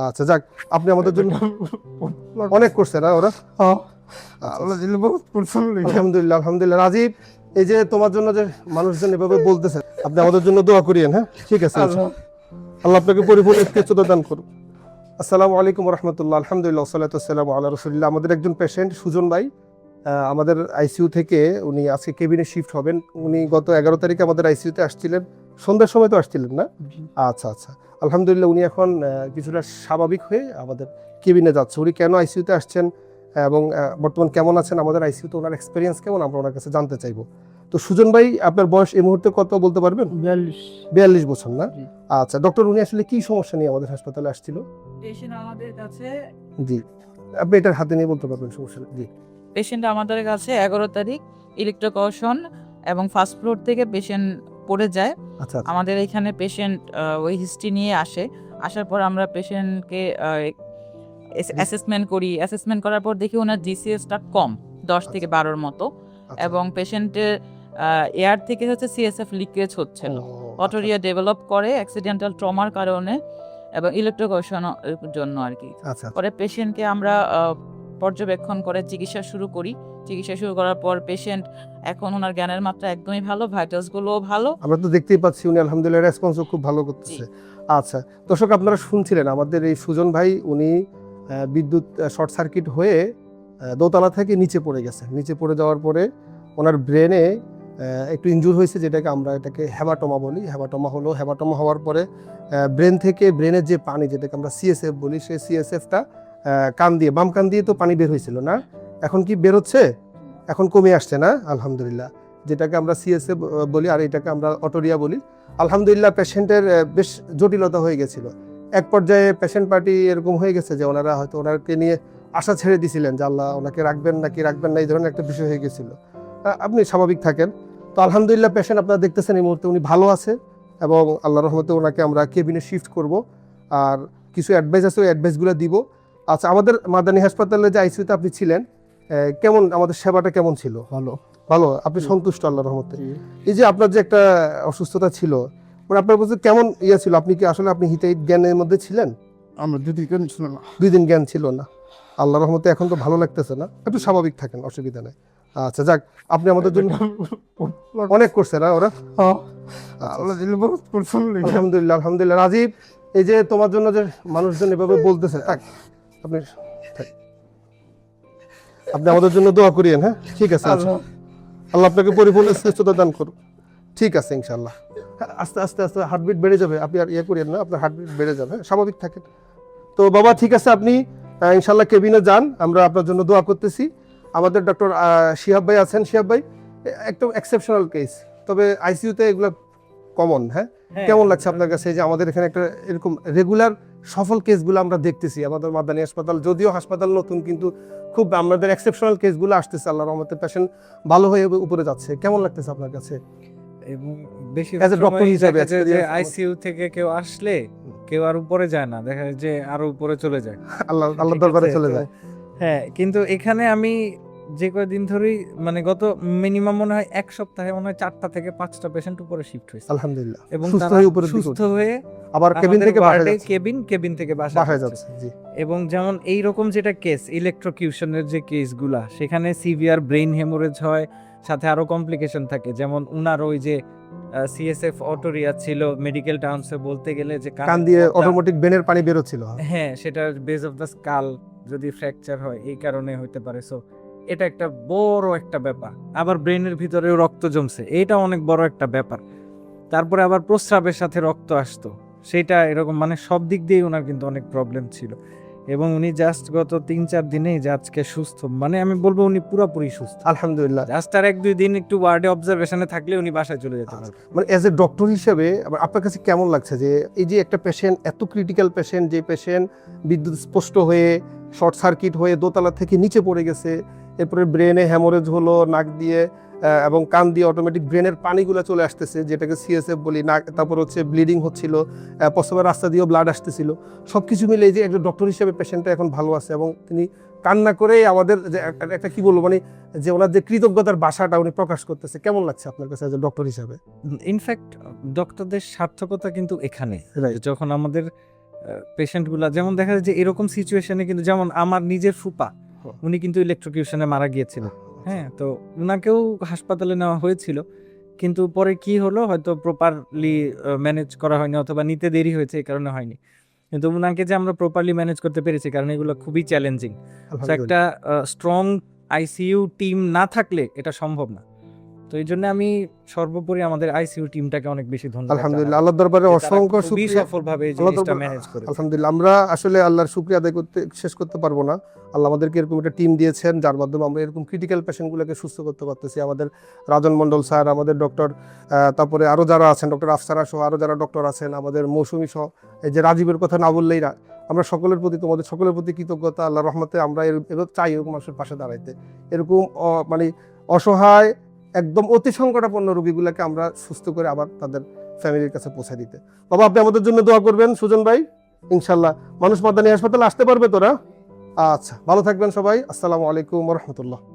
আচ্ছা যাক, আপনি আমাদের জন্য অনেক করছেন না ওরা। আলহামদুলিল্লাহ আলহামদুলিল্লাহ। রাজীব, এই যে তোমার জন্য যে মানুষজন এভাবে বলতেছে, আপনি আমাদের জন্য দোয়া করিয়েন। হ্যাঁ ঠিক আছে, আল্লাহ আপনাকে পরিপূর্ণ ইস্তেকচুতা দান করুন। আসসালামু আলাইকুম রহমতুল্লাহ। আলহামদুলিল্লাহ সাল্লাতু ওয়াসসালামু আলা রাসূলিল্লাহ। আমাদের একজন পেশেন্ট সুজন ভাই আমাদের আইসিইউ থেকে উনি আজকে কেবিনে শিফট হবেন। উনি গত 11 তারিখে আমাদের আইসিইউতে আসছিলেন, সন্ধ্যার সময় তো আসছিলেন না? আচ্ছা আচ্ছা, আলহামদুলিল্লাহ উনি এখন কিছুটা স্বাভাবিক হয়ে আমাদের কেবিনে যাচ্ছে। উনি কেন আইসিইউতে আসছেন এবং বর্তমান কেমন আছেন, আমাদের আইসিইউতে ওনার এক্সপিরিয়েন্স কেমন, আমরা ওনার কাছে জানতে চাইবো। তো সুজন ভাই, আপনার বয়স এই মুহূর্তে কত বলতে পারবেন? 42 বছর না? আচ্ছা ডক্টর, উনি আসলে কি সমস্যা নিয়ে আমাদের হাসপাতালে আসছিল? পেশেন্ট আমাদের কাছে জি, আপনি এটার হাতে নিয়ে বলতে পারবেন, সমস্যা নেই। জি, পেশেন্ট আমাদের কাছে 11 তারিখ ইলেকট্রোকাউশন এবং ফার্স্ট ফ্লোর থেকে পেশেন্ট পড়ে যায়। আচ্ছা আমাদের এখানে পেশেন্ট ওই হিস্ট্রি নিয়ে আসার পর আমরা পেশেন্টকে অ্যাসেসমেন্ট করি। অ্যাসেসমেন্ট করার পর দেখি ওনার জিসিএসটা কম, 10 থেকে 12-র মতো, এবং পেশেন্টের এয়ার থেকে হচ্ছে সিএসএফ লিকেজ হচ্ছিল। অটোরিয়া ডেভেলপ করে অ্যাক্সিডেন্টাল ট্রমার কারণে এবং ইলেকট্রোকাউশন জন্য আর কি। পরে পেশেন্টকে আমরা পর্যবেক্ষণ করে চিকিৎসা শুরু করি। চিকিৎসা শুরু করার পর পেশেন্ট এখন ওনার জ্ঞানের মাত্রা একদমই ভালো, ভাইটালসগুলোও ভালো। আমরা তো দেখতেই পাচ্ছি উনি আলহামদুলিল্লাহ রেসপন্সও খুব ভালো করতেছে। আচ্ছা দর্শক, আপনারা শুনছিলেন আমাদের এই সুজন ভাই, উনি বিদ্যুৎ শর্ট সার্কিট হয়ে দোতলা থেকে নিচে পড়ে গেছে। নিচে পড়ে যাওয়ার পরে ওনার ব্রেনে একটু ইনজুর হয়েছে, যেটাকে আমরা এটাকে হেমাটোমা বলি। হেমাটোমা হলো, হেমাটোমা হওয়ার পরে ব্রেন থেকে ব্রেনের যে পানি, যেটাকে আমরা সিএসএফ বলি, সেই সিএসএফটা কান দিয়ে, বাম কান দিয়ে তো পানি বের হয়েছিল না, এখন কি বের হচ্ছে? এখন কমে আসছে না? আলহামদুলিল্লাহ, যেটাকে আমরা সিএসএফ বলি আর এটাকে আমরা অটোরিয়া বলি। আলহামদুলিল্লাহ পেশেন্টের বেশ জটিলতা হয়ে গেছিল। এক পর্যায়ে পেশেন্ট পার্টি এরকম হয়ে গেছে যে ওনারা হয়তো ওনাকে নিয়ে আশা ছেড়ে দিছিলেন যে আল্লাহ ওনাকে রাখবেন নাকি রাখবেন না, এই ধরনের একটা বিষয় হয়ে গেছিল। আপনি স্বাভাবিক থাকেন। তো আলহামদুলিল্লাহ পেশেন্ট আপনারা দেখতেছেন এই মুহূর্তে উনি ভালো আছে এবং আল্লাহর রহমতে ওনাকে আমরা কেবিনে শিফট করব আর কিছু অ্যাডভাইস আছে, ওই অ্যাডভাইসগুলো দিব। আচ্ছা, আমাদের মাদানী হাসপাতালে যে আইসিইউতে আপনি ছিলেন, কেমন, আমাদের সেবাটা কেমন ছিল? ভালো ভালো, আপনি সন্তুষ্ট আল্লাহর রহমতে? এই যে আপনার যে একটা অসুস্থতা ছিল, মানে আপনার বলতে কেমন ইয়ে ছিল, আপনি কি আসলে আপনি হিতাহিত জ্ঞানের মধ্যে ছিলেন? আমরা 2 দিন ছিল না। 2 দিন জ্ঞান ছিল না। আল্লাহর রহমতে এখন তো ভালো লাগতেছে না, একটু স্বাভাবিক থাকেন, অসুবিধা নেই। আচ্ছা যাক, আপনি আমাদের জন্য অনেক করছেন না ওরা। আলহামদুলিল্লাহ আলহামদুলিল্লাহ। রাজীব, এই যে তোমার জন্য যে মানুষজন এভাবে বলতেছে, থাক আপনি আপনি আমাদের জন্য দোয়া করিয়েন। হ্যাঁ ঠিক আছে, আচ্ছা আল্লাহ আপনাকে পরিপূর্ণ শ্রেষ্ঠতা দান করুন। ঠিক আছে ইনশাআল্লাহ। আস্তে আস্তে আস্তে হার্টবিট বেড়ে যাবে, আপনি আর ইয়ে করিয়েন না, আপনার হার্টবিট বেড়ে যাবে, স্বাভাবিক থাকেন। তো বাবা ঠিক আছে, আপনি ইনশাআল্লাহ কেবিনে যান, আমরা আপনার জন্য দোয়া করতেছি। আমাদের ডক্টর শিহাব ভাই আছেন। শিহাব ভাই, একটা এক্সেপশনাল কেস, তবে আইসিইউতে এগুলো কমন। হ্যাঁ, কেমন লাগছে আপনার কাছে যে আমাদের এখানে একটা এরকম রেগুলার সফল কেসগুলো আমরা দেখতেছি? আমাদের মাদানী হাসপাতাল যদিও হাসপাতাল নতুন, কিন্তু খুব আমাদের এক্সেপশনাল কেসগুলো আসতেছে, আল্লাহর রহমতে পেশেন্ট ভালো হয়ে উপরে যাচ্ছে। কেমন লাগতেছে আপনার কাছে? এবং বেশি As a doctor হিসেবে যে experience আইসিইউ থেকে কেউ আসলে কেউ আর উপরে যায় না, দেখা যায় যে আরো উপরে চলে যায়। আল্লাহ ঠিক দরবারে আছে? চলে তো, যায়। হ্যাঁ, কিন্তু এখানে আমি যে কয়দিন ধরেই মানে গত মিনিমাম মনে হয় 1 সপ্তাহে মনে হয় 4টা থেকে 5টা পেশেন্ট উপরে শিফট হয়েছে আলহামদুলিল্লাহ, এবং সুস্থ তারা হয়ে উপরে সুস্থ হয়ে আবার কেবিন থেকে বাসায় যাচ্ছে। কেবিন থেকে বাসায় বাসায় যাচ্ছে। যাচ্ছে। জি, এবং যেমন এই রকম যেটা কেস ইলেকট্রোকিউশনের যে কেসগুলা, সেখানে সিভিয়ার ব্রেইন হেমোরেজ হয়, সাথে আরো কমপ্লিকেশন থাকে। যেমন উনার ওই যে সিএসএফ অটোরিয়া ছিল, মেডিকেল টার্মসে বলতে গেলে যে কান দিয়ে অটোমেটিক ব্রেনের পানি বের হচ্ছিল। হ্যাঁ, সেটা বেস অফ দ্য স্কাল যদি ফ্র্যাকচার হয় এই কারণে হতে পারে। সো এটা একটা বড় একটা ব্যাপার। আবার ব্রেনের ভিতরেও রক্ত জমছে, এটা অনেক বড় একটা ব্যাপার। তারপরে আবার প্রস্রাবের সাথে রক্ত আসতো, সেটা এরকম মানে সব দিক দিয়ে ওনার কিন্তু অনেক প্রবলেম ছিল। এবং উনি জাস্ট গত 3-4 দিনেই যে আজকে সুস্থ, মানে আমি বলবো উনি পুরোপুরি সুস্থ আলহামদুলিল্লাহ। জাস্ট আর 1-2 দিন একটু ওয়ার্ডে অবজারভেশনে থাকলে উনি বাসায় চলে যেতে পারবেন। মানে এজ এ ডক্টর হিসেবে আপনার কাছে কেমন লাগছে যে এই যে একটা পেশেন্ট, এত ক্রিটিক্যাল পেশেন্ট, যে পেশেন্ট বিদ্যুৎ স্পষ্ট হয়ে শর্ট সার্কিট হয়ে দোতলা থেকে নিচে পড়ে গেছে, এরপরে ব্রেনে হ্যামোরেজ হলো নাক দিয়ে এবং কান দিয়ে অটোমেটিক ব্রেনের পানিগুলো চলে আসতেছে, যেটাকে সিএসএফ বলি, নাক, তারপর হচ্ছে ব্লিডিং হচ্ছিল, প্রস্রাবের রাস্তা দিয়েও ব্লাড আসতেছিল। সব কিছু মিলে এই যে একজন ডক্টর হিসেবে পেশেন্টটা এখন ভালো আছে এবং তিনি কান্না করে আমাদের যে একটা কি বলবো, মানে যে ওনার যে কৃতজ্ঞতার ভাষাটা উনি প্রকাশ করতেছে, কেমন লাগছে আপনার কাছে এজ এ ডক্টর হিসেবে? ইনফ্যাক্ট ডক্টরদের সার্থকতা কিন্তু এখানে, Right. যখন আমাদের পেশেন্টগুলা যেমন দেখা যায় যে এরকম সিচুয়েশনে কিন্তু যেমন আমার নিজের ফুপা উনি কিন্তু ইলেকট্রোকিউশনে মারা গিয়েছিলেন। হ্যাঁ, তো উনাকেও হাসপাতালে নেওয়া হয়েছিল, কিন্তু পরে কি হলো হয়তো প্রপারলি ম্যানেজ করা হয়নি অথবা নিতে দেরি হয়েছে, এই কারণে হয়নি। কিন্তু উনাকে যে আমরা প্রপারলি ম্যানেজ করতে পেরেছি, কারণ এগুলো খুবই চ্যালেঞ্জিং। তো একটা স্ট্রং আইসিইউ টিম না থাকলে এটা সম্ভব না। তো এই জন্য আমি সর্বোপরি আমাদের আইসিইউ টিমটাকে অনেক বেশি ধন্যবাদ আলহামদুলিল্লাহ, আল্লাহর দরবারে জানাই। অসংখ্য তারা খুবই শুকরিয়া। সফলভাবে এই আল্লাহ জিনিসটা দরবার- ম্যানেজ করে। আলহামদুলিল্লাহ, আমরা আসলে আল্লাহর শুকরিয়া আদায় করতে শেষ করতে পারবো না। আল্লাহ আমাদেরকে এরকম একটা টিম দিয়েছেন যার মাধ্যমে আমরা এরকম ক্রিটিক্যাল পেশেন্টগুলোকে সুস্থ করতে পারতেছি। আমাদের রাজন মন্ডল স্যার, আমাদের ডক্টর, তারপরে আরো যারা আছেন, ডক্টর আফসারা সহ আরো যারা ডক্টর আছেন, আমাদের মৌসুমী সহ, এই যে রাজীবের কথা না বললেই না। আমরা সকলের প্রতি, তোমাদের সকলের প্রতি কৃতজ্ঞতা। আল্লাহর রহমতে আমরা এবার চাই এরকম মানুষের পাশে দাঁড়াইতে। এরকম মানে অসহায় একদম অতি সংকটাপন্ন রোগীগুলোকে আমরা সুস্থ করে আবার তাদের ফ্যামিলির কাছে পৌঁছে দিতে। বাবা, আপনি আমাদের জন্য দোয়া করবেন সুজন ভাই। ইনশাল্লাহ মানুষ মাদানী হাসপাতালে আসতে পারবে তোরা। আচ্ছা, ভালো থাকবেন সবাই। আসসালামু আলাইকুম ওয়া রাহমাতুল্লাহ।